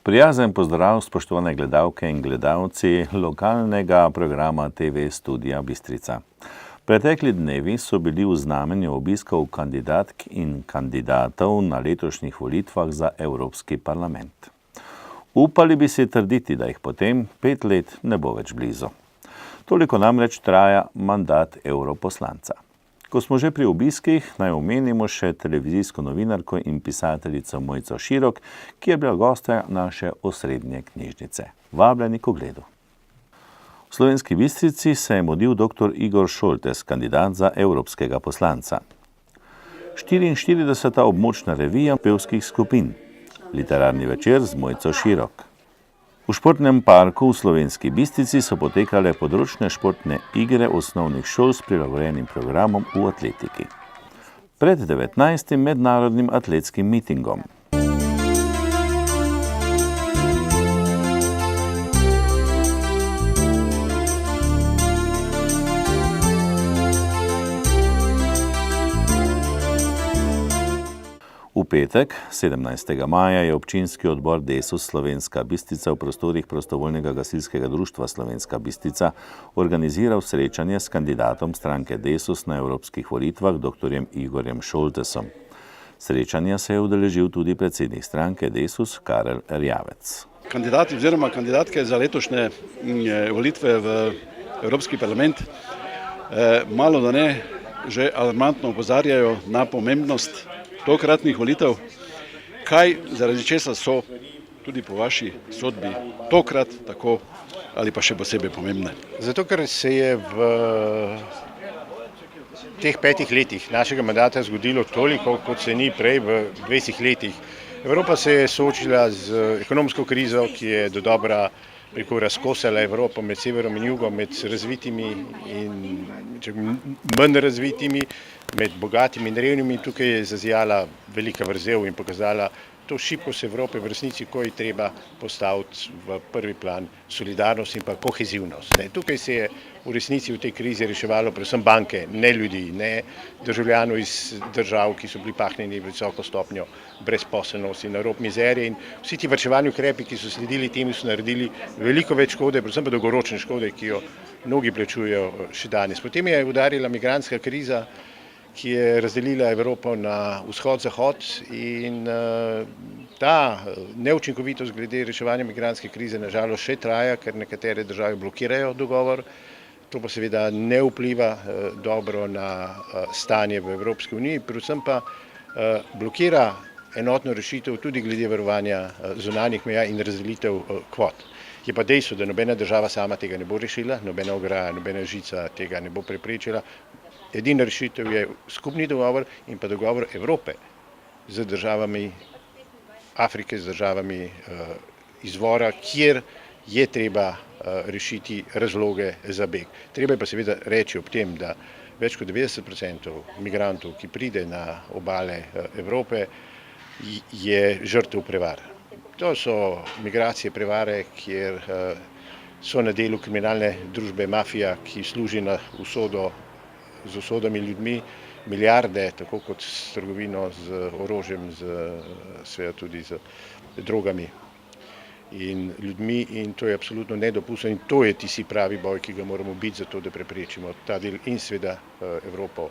Prijazen pozdrav, spoštovane gledalke in gledalci lokalnega programa TV Studia Bistrica. Pretekli dnevi so bili v znamenju obiskov kandidatk in kandidatov na letošnjih volitvah za Evropski parlament. Upali bi si trditi, da jih potem 5 let ne bo več blizu. Toliko namreč traja mandat europoslanca. Ko smo že pri obiskih, naj omenimo še televizijsko novinarko in pisateljico Mojco Širok, ki je bila gostja naše osrednje knjižnice. Vabljeni k ogledu. V Slovenski Bistrici se je mudil dr. Igor Šoltes, kandidat za evropskega poslanca. 44. območna revija pevskih skupin. Literarni večer z Mojco Širok. V športnem parku v Slovenski Bistrici so potekale področne športne igre osnovnih šol s prilagojenim programom v atletiki. Pred 19. mednarodnim atletskim mitingom. V petek, 17. maja, je občinski odbor Desus Slovenska Bistrica v prostorih prostovoljnega gasilskega društva Slovenska Bistrica organiziral srečanje s kandidatom stranke Desus na evropskih volitvah dr. Igorjem Šoltesom. Srečanja se je udeležil tudi predsednik stranke Desus Karel Erjavec. Kandidati oziroma kandidatke za letošnje volitve v Evropski parlament malo da ne že alarmantno opozarjajo na pomembnost tokratnih volitev, kaj zaradi česa so tudi po vaši sodbi tokrat tako ali pa še posebej pomembne. Zato, ker se je v teh 5 letih našega mandata zgodilo toliko, kot se ni prej v 20 letih. Evropa se je soočila z ekonomsko krizo, ki je dodobra razkosala Evropo med severom in jugom, med razvitimi in manj razvitimi, med bogatimi in revnimi. Tukaj je zazijala velika vrzel in pokazala to šibkost Evrope v resnici, ko je treba postaviti v prvi plan solidarnost in pa kohezivnost. Tukaj se je v resnici v tej krizi reševalo predvsem banke, ne ljudi, ne državljanov iz držav, ki so bili pahnjeni v visoko stopnjo brezposelnosti in na rob mizerije, in vsi ti varčevalni ukrepi, ki so sledili temu, so naredili veliko več škode, predvsem pa dolgoročne škode, ki jo mnogi plačujejo še danes. Potem je udarila migrantska kriza, ki je razdelila Evropo na vzhod-zahod, in ta neučinkovitost glede reševanja migrantske krize na žalost še traja, ker nekatere države blokirajo dogovor. To pa seveda ne vpliva dobro na stanje v Evropski uniji, predvsem pa blokira enotno rešitev tudi glede varovanja zunanjih meja in razdelitev kvot. Je pa dejstvo, da nobena država sama tega ne bo rešila, nobena ograja, nobena žica tega ne bo preprečila. Edina rešitev je skupni dogovor in pa dogovor Evrope z državami Afrike, z državami izvora, kjer je treba rešiti razloge za beg. Treba je pa seveda reči ob tem, da več kot 90% migrantov, ki pride na obale Evrope, je žrtev prevar. To so migracije, prevare, kjer so na delu kriminalne družbe mafija, ki služi na z usodami ljudmi, milijarde, tako kot s trgovino z orožjem, seveda tudi z drogami in ljudmi, in to je absolutno nedopustno, in to je tisti pravi boj, ki ga moramo biti, zato da preprečimo ta del in seveda Evropo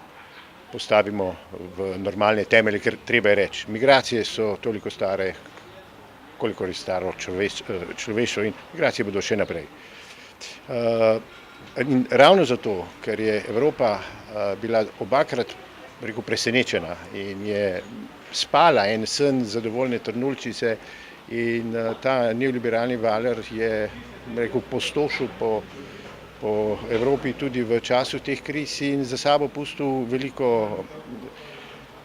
postavimo v normalne temelje, ker treba je reči, migracije so toliko stare, kolikor je staro človeštvo, in migracije bodo še naprej. In ravno zato, ker je Evropa bila obakrat presenečena in je spala en sen zadovoljne trnulčice, in ta neoliberalni valer je postošil po Evropi tudi v času teh kriz in za sabo pustil veliko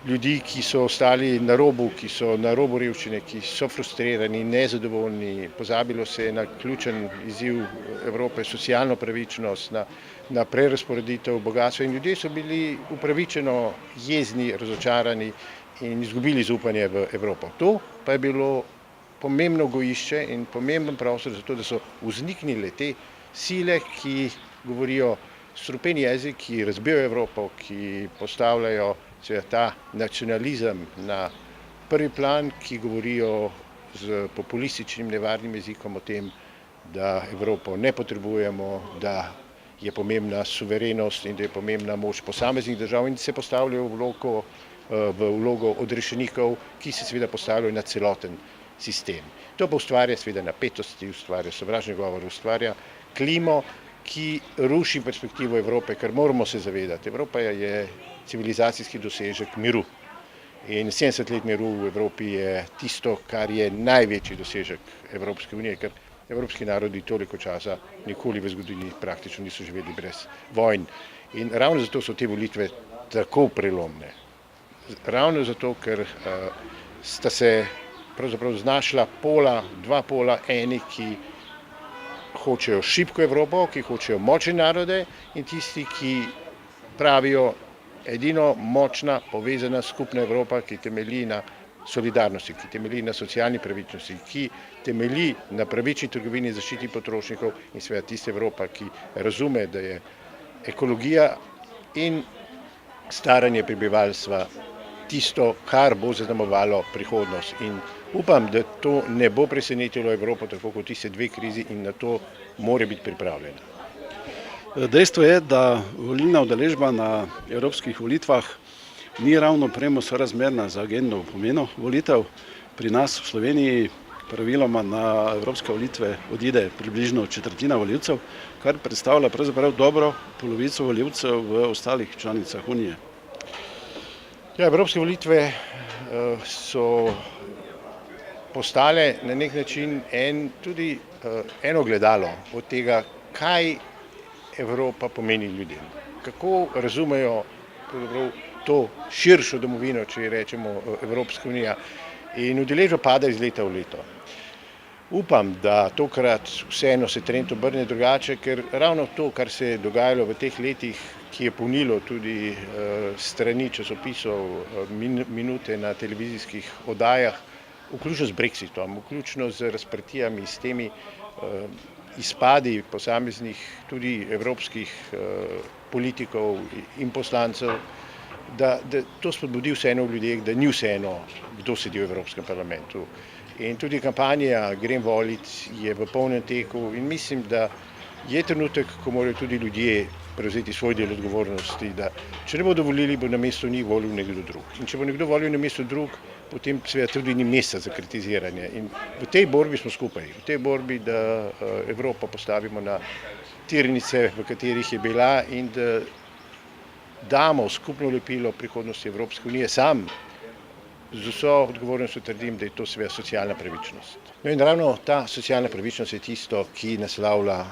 ljudi, ki so ostali na robu, ki so na robu revščine, ki so frustrirani, nezadovoljni. Pozabilo se je na ključen izziv Evrope, socialno pravičnost, na prerazporeditev bogatstva, in ljudje so bili upravičeno jezni, razočarani in izgubili zaupanje v Evropo. To pa je bilo pomembno gojišče in pomemben prostor za to, da so vzniknile te sile, ki govorijo strupen jezik, ki razbijajo Evropo, ki postavljajo ta nacionalizem na prvi plan, ki govorijo z populističnim nevarnim jezikom o tem, da Evropo ne potrebujemo, da je pomembna suverenost in da je pomembna moč posameznih držav in se postavljajo v vlogo odrešenikov, ki se seveda postavljajo na celoten sistem. To pa ustvarja seveda napetosti, ustvarja sovražni govor, ustvarja klimo, ki ruši perspektivo Evrope, ker moramo se zavedati. Evropa je civilizacijski dosežek miru. In 70 let miru v Evropi je tisto, kar je največji dosežek Evropske unije, ker evropski narodi toliko časa nikoli v zgodovini praktično niso živeli brez vojn. In ravno zato so te volitve tako prelomne. Ravno zato, ker sta se pravzaprav znašla dva pola, eni, ki hočejo šibko Evropo, ki hočejo močne narode in tisti, ki pravijo edino močna, povezana, skupna Evropa, ki temelji na solidarnosti, ki temelji na socialni pravičnosti, ki temelji na pravični trgovini in zaščiti potrošnikov in seveda tista Evropa, ki razume, da je ekologija in staranje prebivalstva tisto, kar bo zaznamovalo prihodnost. In upam, da to ne bo presenetilo Evropo tako kot tiste dve krizi in na to mora biti pripravljena. Dejstvo je, da volilna udeležba na evropskih volitvah ni ravno premo sorazmerna z agendo v pomenu volitev. Pri nas v Sloveniji praviloma na evropske volitve odide približno četrtina volivcev, kar predstavlja pravzaprav dobro polovico volivcev v ostalih članicah Unije. Ja, evropske volitve so postale na nek način tudi eno ogledalo od tega, kaj Evropa pomeni ljudem. Kako razumejo to širšo domovino, če rečemo Evropska unija, in udeležba pada iz leta v leto. Upam, da tokrat vseeno se trend obrne drugače, ker ravno to, kar se je dogajalo v teh letih, ki je polnilo tudi strani časopisov, minute na televizijskih oddajah, vključno z Brexitom, vključno z razprtijami, s temi izpadi posameznih tudi evropskih politikov in poslancev, da to spodbudi vseeno v ljudeh, da ni vseeno, kdo sedi v Evropskem parlamentu. In tudi kampanja Grem volit je v polnem teku in mislim, da je trenutek, ko morajo tudi ljudje prevzeti svoj del odgovornosti, da če ne bodo volili, bo namesto njih volil nekdo drug. In če bo nekdo volil namesto drug, potem seveda tudi ni mesta za kritiziranje. In v tej borbi smo skupaj, v tej borbi, da Evropo postavimo na tirnice, v katerih je bila in da damo skupno lepilo prihodnosti Evropske unije. Sam z vso odgovornostjo trdim, da je to seveda socialna pravičnost. No in ravno ta socialna pravičnost je tisto, ki naslavlja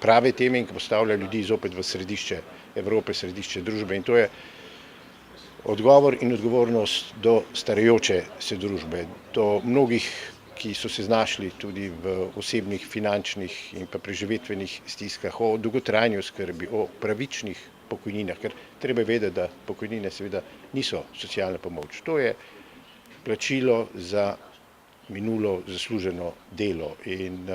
prave teme in ki postavlja ljudi zopet v središče Evrope, središče družbe. In to je odgovor in odgovornost do starajoče se družbe, do mnogih, ki so se znašli tudi v osebnih, finančnih in pa preživetvenih stiskah, o dolgotrajni oskrbi, o pravičnih pokojninah, ker treba je vedeti, da pokojnine seveda niso socialna pomoč. To je plačilo za minulo zasluženo delo in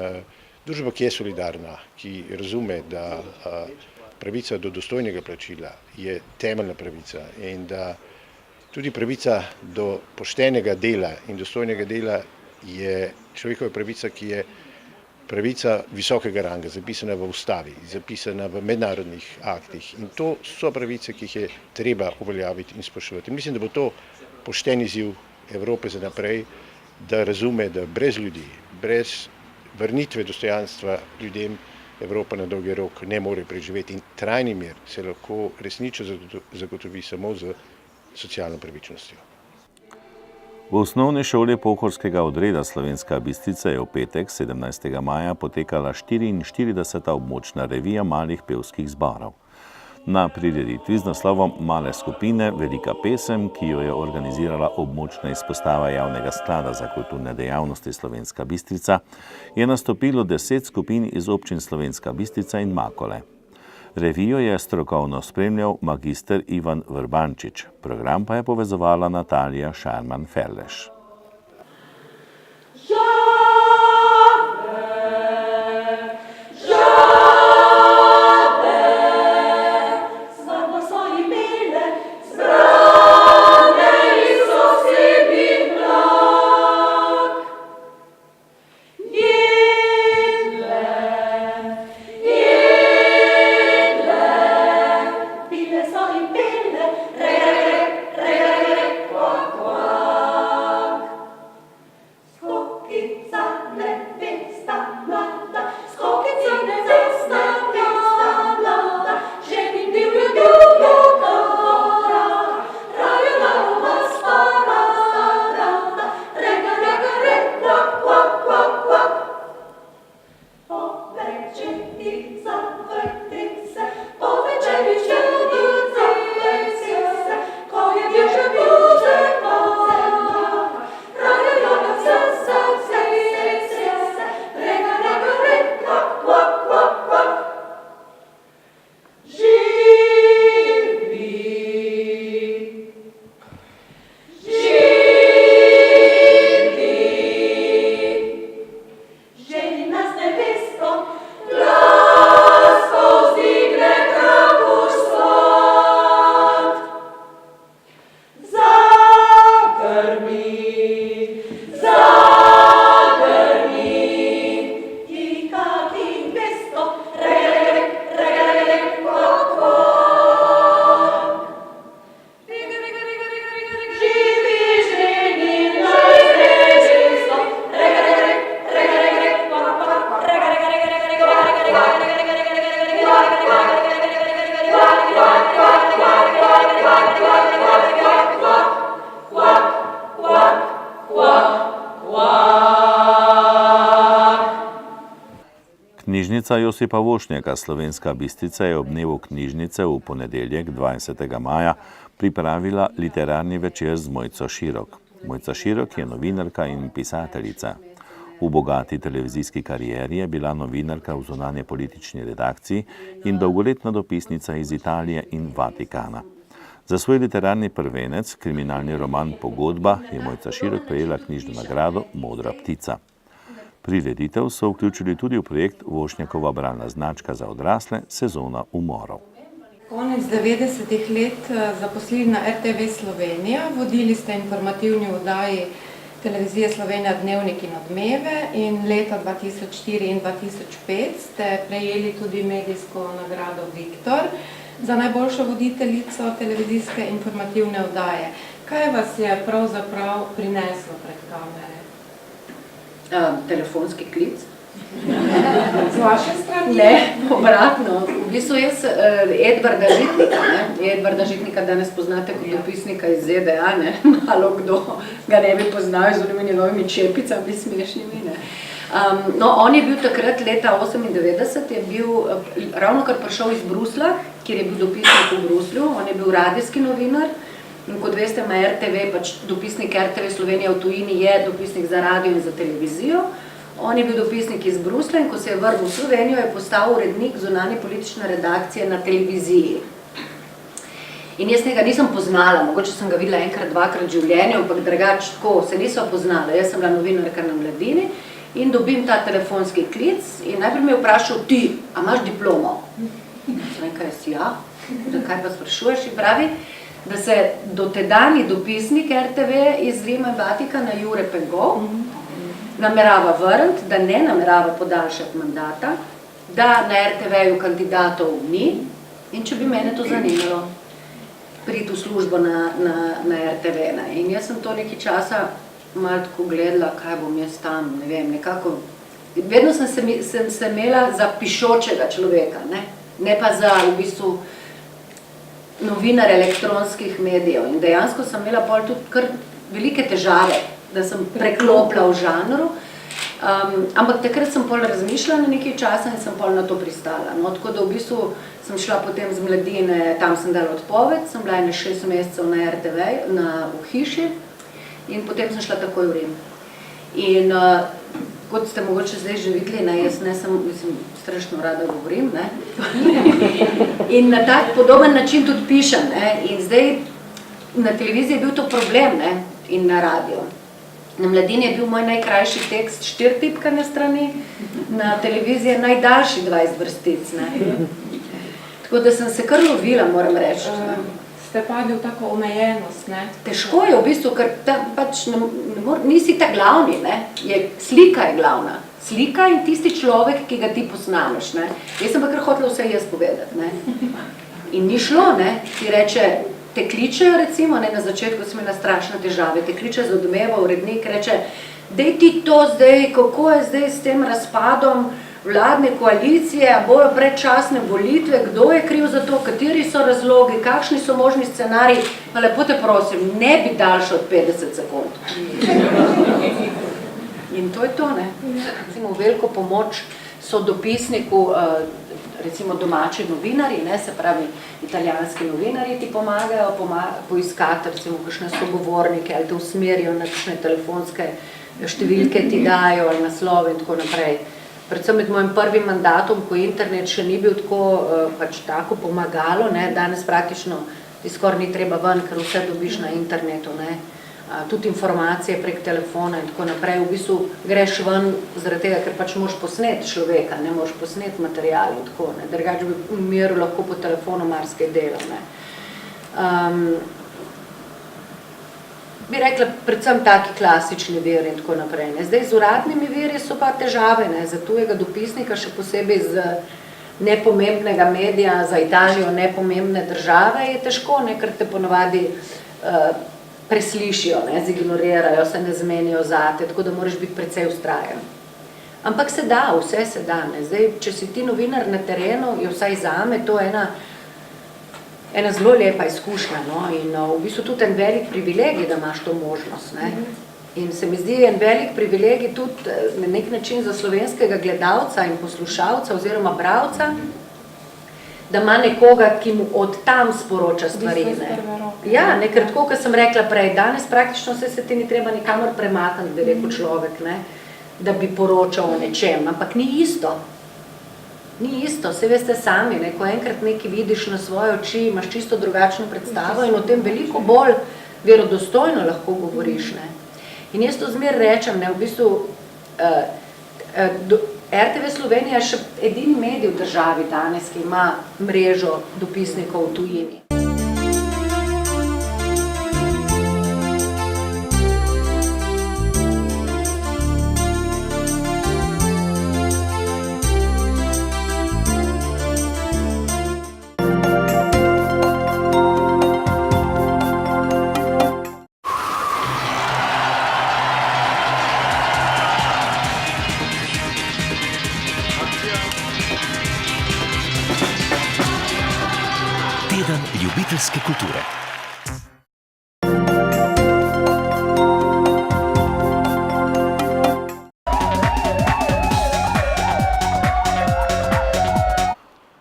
družba, ki je solidarna, ki razume, da pravica do dostojnega plačila je temeljna pravica in da tudi pravica do poštenega dela in dostojnega dela je človekova pravica, ki je pravica visokega ranga, zapisana v ustavi, zapisana v mednarodnih aktih. In to so pravice, ki jih je treba uveljaviti in spoštovati. In mislim, da bo to pošten izziv Evrope za naprej, da razume, da brez ljudi, brez vrnitve dostojanstva ljudem Evropa na dolgi rok ne more preživeti in trajni mir se lahko resnično zagotovi samo z socialno pravičnostjo. V osnovni šoli Pohorskega odreda Slovenska Bistrica je v petek, 17. maja, potekala 44. območna revija malih pevskih zborov. Na prireditvi z naslovom Male skupine, velika pesem, ki jo je organizirala območna izpostava Javnega sklada za kulturne dejavnosti Slovenska Bistrica, je nastopilo 10 skupin iz občin Slovenska Bistrica in Makole. Revijo je strokovno spremljal magister Ivan Vrbančič, program pa je povezovala Natalija Šarman-Ferleš. Županica Josipa Vošnjaka Slovenska Bistrica je ob dnevu knjižnice v ponedeljek 20. maja pripravila literarni večer z Mojco Širok. Mojca Širok je novinarka in pisateljica. V bogati televizijski karieri je bila novinarka v zunanje politični redakciji in dolgoletna dopisnica iz Italije in Vatikana. Za svoj literarni prvenec, kriminalni roman Pogodba, je Mojca Širok prejela knjižno nagrado Modra ptica. Prireditev so vključili tudi v projekt Vošnjakova bralna značka za odrasle Sezona umorov. Konec 90-ih let zaposlili na RTV Slovenija, vodili ste informativni oddaji Televizije Slovenija Dnevnik in Odmeve in leta 2004 in 2005 ste prejeli tudi medijsko nagrado Viktor za najboljšo voditeljico televizijske informativne oddaje. Kaj vas je pravzaprav prineslo pred kamere? Telefonski klic. Z vaše strani? Ne, obratno. V bistvu jaz Edvarda Žitnika danes poznate kot dopisnika iz ZDA, ne? Malo kdo ga ne bi poznal z onimi njegovimi čepicami smešnimi. Ne? No, on je bil takrat leta 1998, je bil ravno kar prišel iz Bruslja, kjer je bil dopisnik v Bruslju, on je bil radijski novinar. In kot veste, ima RTV, pač dopisnik RTV Slovenija v tujini je dopisnik za radio in za televizijo. On je bil dopisnik iz Bruslja in ko se je vrnil v Slovenijo, je postal urednik zunanje politične redakcije na televiziji. In jaz njega nisem poznala, mogoče sem ga videla enkrat, dvakrat v življenju, ampak drugače tako se nisem poznala. Jaz sem bila novinarka na Mladini in dobim ta telefonski klic in najprej me je vprašal, ti, a imaš diplomo? Sem rekla, ja, zakaj pa sprašuješ? In pravi, da se dotedajni dopisnik RTV iz Rima in Vatikana Jure Pengov namerava vrniti, da ne namerava podaljšati mandata, da na RTV-ju kandidatov ni in če bi mene to zanimalo, priti v službo na RTV. In jaz sem to nekaj časa malo tako gledala, kaj bom jaz tam, ne vem, nekako. Vedno sem se imela za pišočega človeka, ne pa za v bistvu novinar elektronskih medijev in dejansko sem imela pol tudi kar velike težave, da sem preklopila v žanru, ampak takrat sem pol razmišljala nekaj časa in sem pol na to pristala. No, tako da v bistvu sem šla potem z Mladine, tam sem dala odpoved, sem bila 6 mesecev na RTV, v hiši in potem sem šla takoj v Rim. In kot ste mogoče zdaj že videli, jaz mislim, strašno rada govorim, ne? In na tak podoben način tudi pišem, ne? In zdaj na televiziji je bil to problem, ne? In na radio. Na Mladini je bil moj najkrajši tekst 4 tipkane strani, na televiziji je najdaljši 20 vrstic, ne? Tako da sem se kar lovila, moram reči. Ste padli v tako omejenost, ne? Težko je v bistvu, ker pač nisi ta glavni, ne? Slika je glavna. Slika in tisti človek, ki ga ti posnameš, ne? Jaz sem pa kar hotela vse jaz povedati, ne? In ni šlo, ne? Ti reče, te kličejo recimo, ne, na začetku sem imela strašne težave, te kliče z Odmeva, urednik, reče, dej ti to zdaj, kako je zdaj s tem razpadom vladne koalicije, a bojo predčasne volitve, kdo je kriv za to, kateri so razlogi, kakšni so možni scenariji, pa lepo te prosim, ne bi daljše od 50 sekund. In to je to, ne. Recimo veliko pomoč so dopisniku, recimo domači novinari, ne, se pravi italijanski novinari ti pomagajo poiskati recimo kakšne sogovornike ali te usmerijo na kakšne telefonske številke ti dajo ali naslove in tako naprej. Predvsem med mojim prvim mandatom, ko internet še ni bil tako pomagalo, ne, danes praktično ti skoraj ni treba ven, ker vse dobiš na internetu, ne. Tudi informacije prek telefona in tako naprej. V bistvu greš ven zaradi tega, ker pač moraš posneti človeka, ne moraš posneti material in tako, ne. Drugače bi v miru lahko po telefonu marsikaj delal, ne. Bi rekla, predvsem taki klasični viri in tako naprej. Ne. Zdaj z uradnimi viri so pa težave, ne, za tujega dopisnika, še posebej z nepomembnega medija, za Italijo nepomembne države, je težko, ne, ker te ponovadi preslišijo, ne, zignorirajo, se ne zmenijo zate, tako da moraš biti precej vztrajen. Ampak se da, vse se da, ne. Zdaj, če si ti novinar na terenu, je vsaj zame to ena zelo lepa izkušnja, no, in v bistvu tudi en velik privilegij, da imaš to možnost, ne. In se mi zdi en velik privilegij tudi na nek način za slovenskega gledalca in poslušalca oziroma bralca, da ima nekoga, ki mu od tam sporoča stvari. Ja, ker tako, kot sem rekla prej, danes praktično se ti ni treba nikamor premakniti, bi rekel človek, ne, da bi poročal o nečem, ampak ni isto. Ni isto, saj veste sami, ne, ko enkrat nekaj vidiš na svoje oči, imaš čisto drugačno predstavo in o tem veliko bolj verodostojno lahko govoriš. Ne. In jaz to zmer rečem, ne, v bistvu RTV Slovenija je še edini medij v državi danes, ki ima mrežo dopisnikov v tujini. Teden ljubiteljske kulture.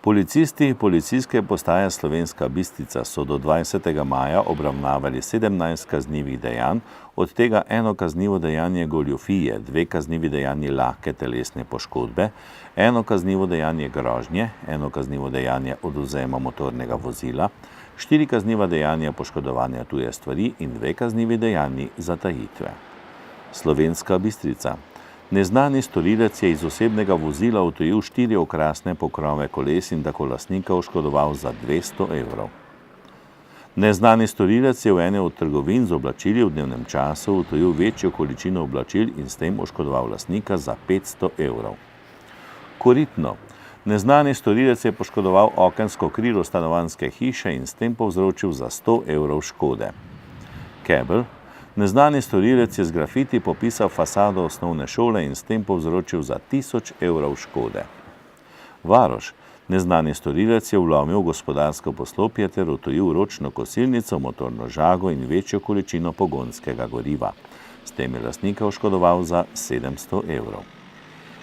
Policisti policijske postaje Slovenska Bistrica so do 20. maja obravnavali 17 kaznivih dejanj, od tega eno kaznivo dejanje goljufije, 2 kaznivi dejanji lahke telesne poškodbe, eno kaznivo dejanje grožnje, eno kaznivo dejanje odvzema motornega vozila, 4 kazniva dejanja poškodovanja tuje stvari in 2 kaznivi dejanji zatajitve. Slovenska Bistrica. Neznani storilec je iz osebnega vozila odtujil 4 okrasne pokrove koles in tako lastnika oškodoval za 200 evrov. Neznani storilec je v ene od trgovin z oblačili v dnevnem času odtujil večjo količino oblačil in s tem oškodoval lastnika za 500 evrov. Koritno. Neznani storilec je poškodoval okensko krilo stanovanjske hiše in s tem povzročil za 100 evrov škode. Kebel. Neznani storilec je z grafiti popisal fasado osnovne šole in s tem povzročil za 1000 evrov škode. Varoš. Neznani storilec je vlomil v gospodarsko poslopje ter odtujil ročno kosilnico, motorno žago in večjo količino pogonskega goriva. S tem je lastnika oškodoval za 700 evrov.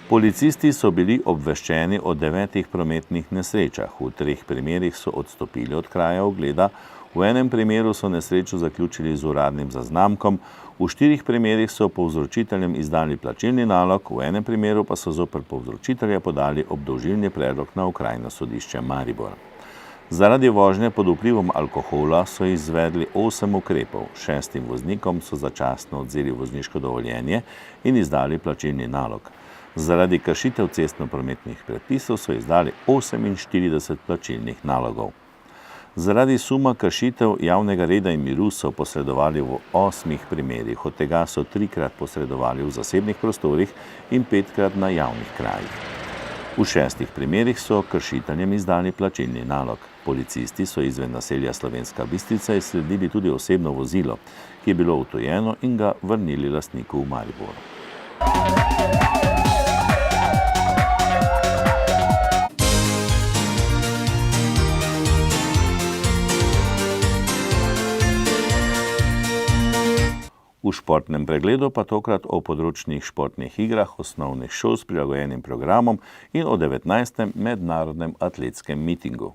Policisti so bili obveščeni o 9 prometnih nesrečah. V 3 primerih so odstopili od kraja ogleda, v enem primeru so nesrečo zaključili z uradnim zaznamkom, v 4 primerih so povzročiteljem izdali plačilni nalog, v enem primeru pa so zoper povzročitelja podali obdolžilni predlog na okrajno sodišče Maribor. Zaradi vožnje pod vplivom alkohola so izvedli 8 ukrepov, 6 voznikom so začasno odvzeli vozniško dovoljenje in izdali plačilni nalog. Zaradi kršitev cestno-prometnih predpisov so izdali 48 plačilnih nalogov. Zaradi suma kršitev javnega reda in miru so posredovali v 8 primerih, od tega so 3-krat posredovali v zasebnih prostorih in 5-krat na javnih krajih. V 6 primerih so kršiteljem izdali plačilni nalog. Policisti so izven naselja Slovenska Bistrica izsledili tudi osebno vozilo, ki je bilo odtujeno in ga vrnili lastniku v Mariboru. V športnem pregledu pa tokrat o področnih športnih igrah osnovnih šol s prilagojenim programom in o 19. mednarodnem atletskem mitingu.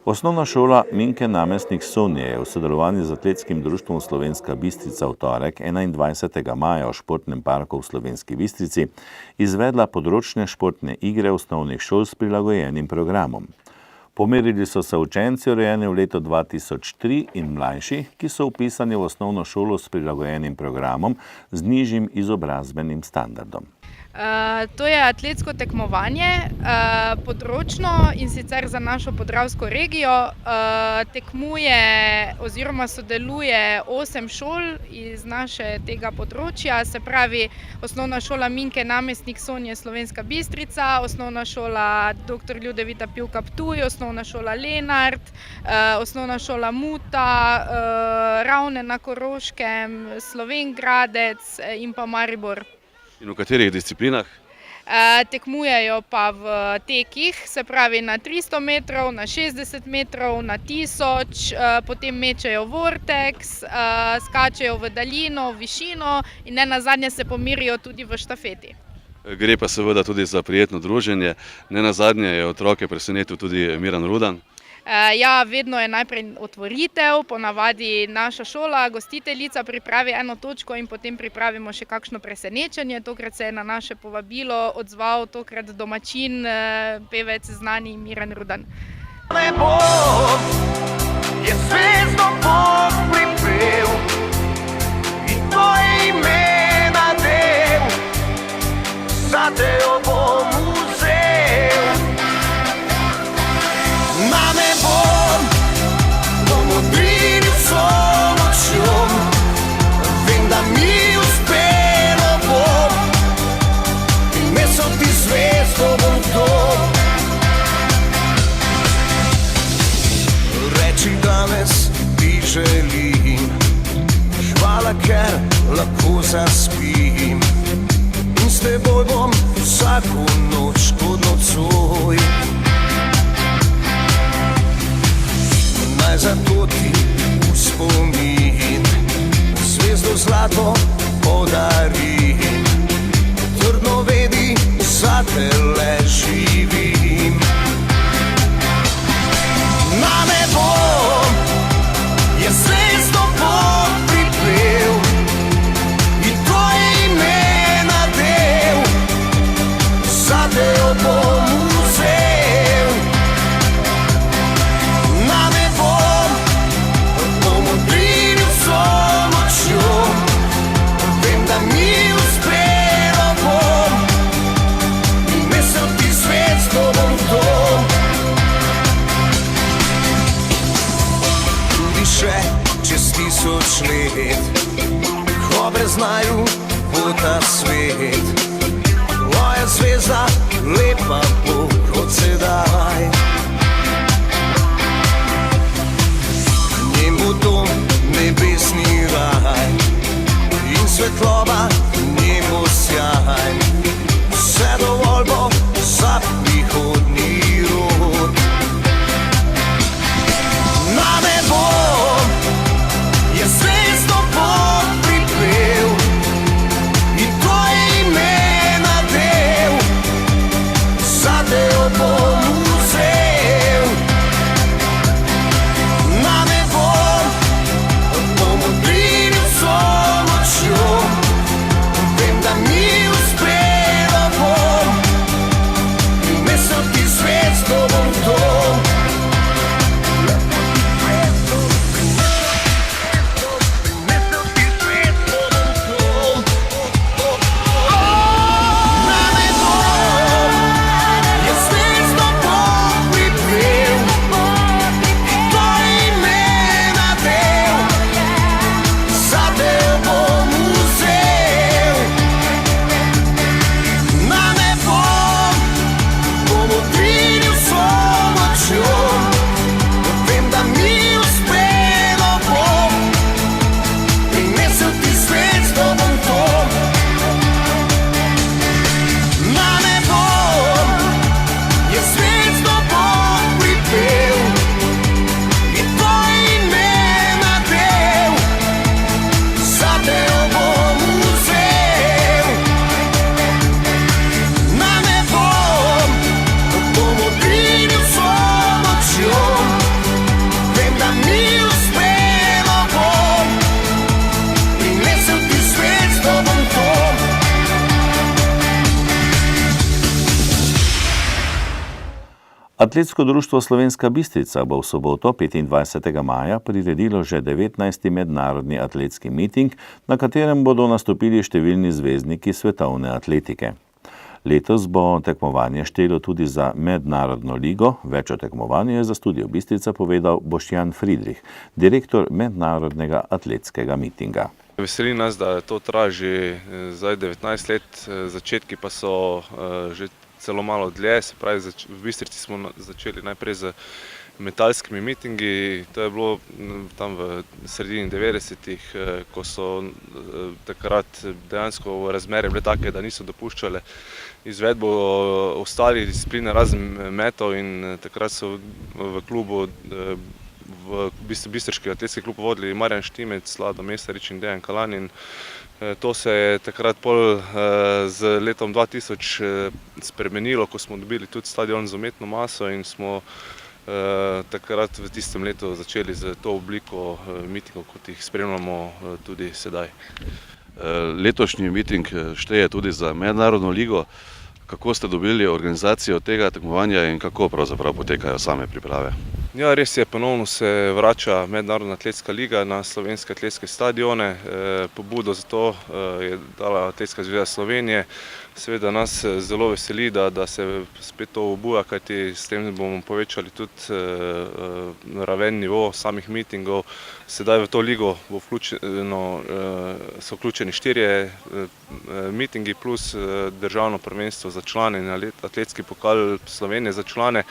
Osnovna šola Minke Namestnik Sonje je v sodelovanju z Atletskim društvom Slovenska Bistrica v torek 21. maja v športnem parku v Slovenski Bistrici izvedla področne športne igre osnovnih šol s prilagojenim programom. Pomerili so se učenci rojeni v letu 2003 in mlajši, ki so vpisani v osnovno šolo s prilagojenim programom z nižjim izobrazbenim standardom. To je atletsko tekmovanje, področno in sicer za našo podravsko regijo. Tekmuje oziroma sodeluje 8 šol iz tega področja, se pravi osnovna šola Minke Namestnik Sonje Slovenska Bistrica, osnovna šola dr. Ljudevita Pivka Ptuj, osnovna šola Lenart, osnovna šola Muta, Ravne na Koroškem, Slovenj Gradec in pa Maribor. In v katerih disciplinah? Tekmujejo pa v tekih, se pravi na 300 metrov, na 60 metrov, na 1000, potem mečejo vortex, skačejo v daljino, v višino in nenazadnje se pomerijo tudi v štafeti. Gre pa seveda tudi za prijetno druženje. Nenazadnje je otroke presenetil tudi Miran Rudan. Ja, vedno je najprej otvoritev, ponavadi naša šola, gostiteljica pripravi eno točko in potem pripravimo še kakšno presenečenje. Tokrat se je na naše povabilo odzval tokrat domačin, pevec znani Miran Rudan. Nebo je zvezdo Bog pripel in tvoje ime nadel, zate jo bom vzel. Na nebo bom odrinil vso močjo, vem, da mi uspelo bo in nesel ti zvezdo bom dol. Reči danes ti želim, hvala, ker lahko zaspim in s teboj bom vsako noč kot nocoj. Naj zato ti v spomin zvezdo zlato podarim, trdno vedi, zate le živim. Na nebo je zvezdo Bog pripel in tvoje ime nadel, zate jo bom vzel. Na nebo bom odrinil vso močjo, vem, da mi uspelo bom in nesel ti zvezdo bom dol. Še čez 1000 let, ko brez naju bo ta svet, tvoja zvezda lepa bo kot sedaj. Njen bo dom nebesni raj in svetloba njen bo sjaj, vse dovolj bo za prihodnji rod. Na nebo je zvezdo Bog pripel in tvoje ime nadel, zate jo bom vzel. Na nebo bom odrinil vso močjo, vem, da mi uspelo bom in nesel ti zvezdo bom dol. Atletsko društvo Slovenska Bistrica bo v soboto 25. maja priredilo že 19. mednarodni atletski miting, na katerem bodo nastopili številni zvezdniki svetovne atletike. Letos bo tekmovanje štelo tudi za mednarodno ligo, več o tekmovanju je za Studio Bistrica povedal Boštjan Friedrich, direktor mednarodnega atletskega mitinga. Veseli nas, da to traja že zdaj 19 let, začetki pa so že celo malo dlje, se pravi v Bistrici smo začeli najprej z metalskimi mitingi. To je bilo tam v sredini 90-ih, ko so takrat dejansko razmere bile take, da niso dopuščale izvedbo ostalih disciplin razen metov, in takrat so v klubu v bistriški atletski klub vodili Marjan Štimec, Lado Mesarič in Dejan Kalan, in to se je takrat pol z letom 2000 spremenilo, ko smo dobili tudi stadion z umetno maso in smo takrat v tistem letu začeli z to obliko mitingov, kot jih spremljamo tudi sedaj. Letošnji miting šteje tudi za mednarodno ligo. Kako ste dobili organizacijo tega tekmovanja in kako pravzaprav potekajo same priprave? Ja, res je, ponovno se vrača Mednarodna atletska liga na slovenske atletske stadione. Pobudo za to je dala Atletska zveza Slovenije. Seveda nas zelo veseli, da se spet to obuja, kajti s tem bomo povečali tudi raven nivo samih mitingov. Sedaj v to ligo so vključeni 4 mitingi plus državno prvenstvo za člane in atletski pokal Slovenije za člane.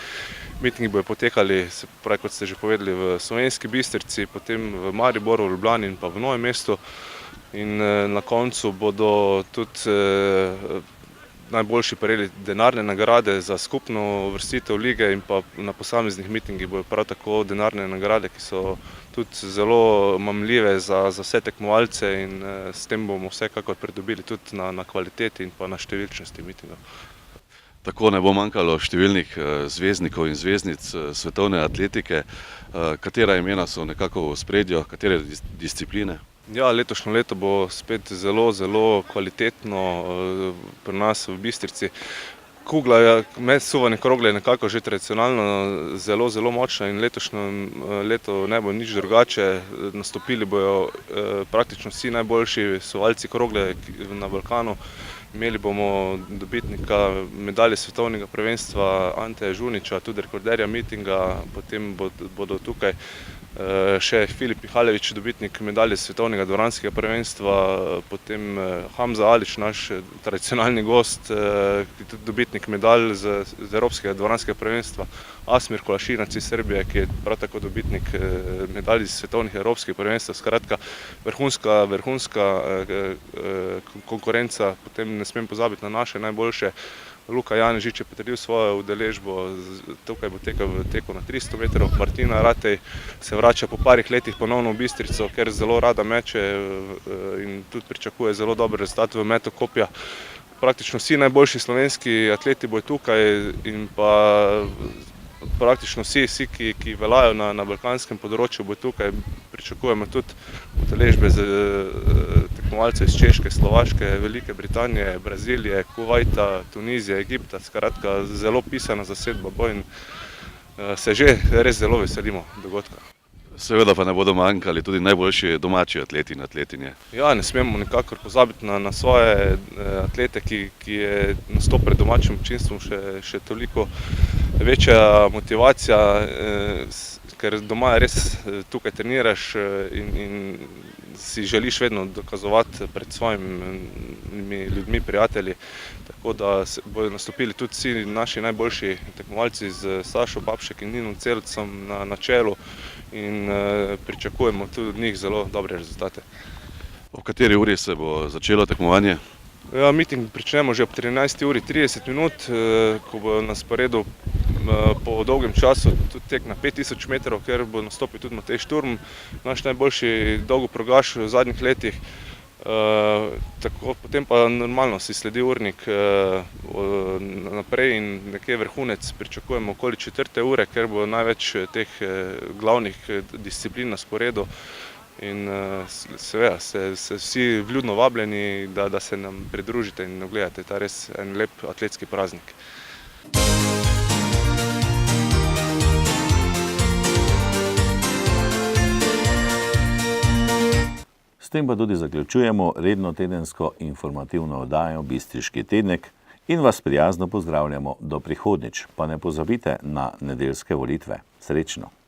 Mitingi bodo potekali, kot ste že povedali, v Slovenski Bistrici, potem v Mariboru, v Ljubljani in pa v Novem mestu. In na koncu bodo tudi najboljši prejeli denarne nagrade za skupno uvrstitev lige, in pa na posameznih mitingih bodo prav tako denarne nagrade, ki so tudi zelo mamljive za vse tekmovalce, in s tem bomo vsekakor pridobili tudi na kvaliteti in pa na številčnosti mitingov. Tako ne bo manjkalo številnih zvezdnikov in zvezdnic svetovne atletike. Katera imena so nekako v ospredju, katere discipline? Ja, letošnje leto bo spet zelo, zelo kvalitetno pri nas v Bistrici. Kugla, medsuvanje krogle je nekako že tradicionalno zelo, zelo močna, in letošnje leto ne bo nič drugače. Nastopili bojo praktično vsi najboljši suvalci krogle na Balkanu. Imeli bomo dobitnika medalje svetovnega prvenstva Anteja Žuniča, tudi rekorderja mitinga, potem bodo tukaj še Filip Mihalevič, dobitnik medalje svetovnega dvoranskega prvenstva, potem Hamza Alić, naš tradicionalni gost, ki je tudi dobitnik medalj z evropskega dvoranskega prvenstva, Asmir Kolašinac iz Srbije, ki je prav tako dobitnik medalj iz svetovnih evropskih prvenstev. Skratka, vrhunska konkurenca. Potem ne smem pozabiti na naše najboljše. Luka Janežič je potrdil svojo udeležbo, tukaj bo tekel na 300 metrov. Martina Ratej se vrača po parih letih ponovno v Bistrico, ker zelo rada meče in tudi pričakuje zelo dober rezultat v metu kopja. Praktično vsi najboljši slovenski atleti bodo tukaj, in pa praktično vsi, ki veljajo na balkanskem področju, bodo tukaj. Pričakujemo tudi udeležbe z tekmovalcev iz Češke, Slovaške, Velike Britanije, Brazilije, Kuvajta, Tunizije, Egipta. Skratka, zelo pisana zasedba bo in se že res zelo veselimo dogodka. Seveda pa ne bodo manjkali tudi najboljši domači atleti in atletinje. Ja, ne smemo nikakor pozabiti na svoje atlete, ki je nastop pred domačim občinstvom še toliko večja motivacija, ker doma res tukaj treniraš in si želiš vedno dokazovati pred svojimi ljudmi, prijatelji. Tako da bodo nastopili tudi vsi naši najboljši tekmovalci z Sašo Babšek in Ninom Celcem na čelu, in pričakujemo tudi od njih zelo dobre rezultate. O kateri uri se bo začelo tekmovanje? Ja, miting pričnemo že ob 13:30, ko bo na sporedu po dolgem času tudi tek na 5000 metrov, ker bo nastopil tudi Matej Šturm, naš najboljši dolgoprogaš v zadnjih letih. Potem pa normalno si sledi urnik naprej in nekje vrhunec pričakujemo okoli 4. ure, ker bo največ teh glavnih disciplin na sporedu. In seveda se vsi vljudno vabljeni, da se nam pridružite in ogledate ta res en lep atletski praznik. S tem pa tudi zaključujemo redno tedensko informativno oddajo Bistriški tednik in vas prijazno pozdravljamo do prihodnjič. Pa ne pozabite na nedeljske volitve. Srečno!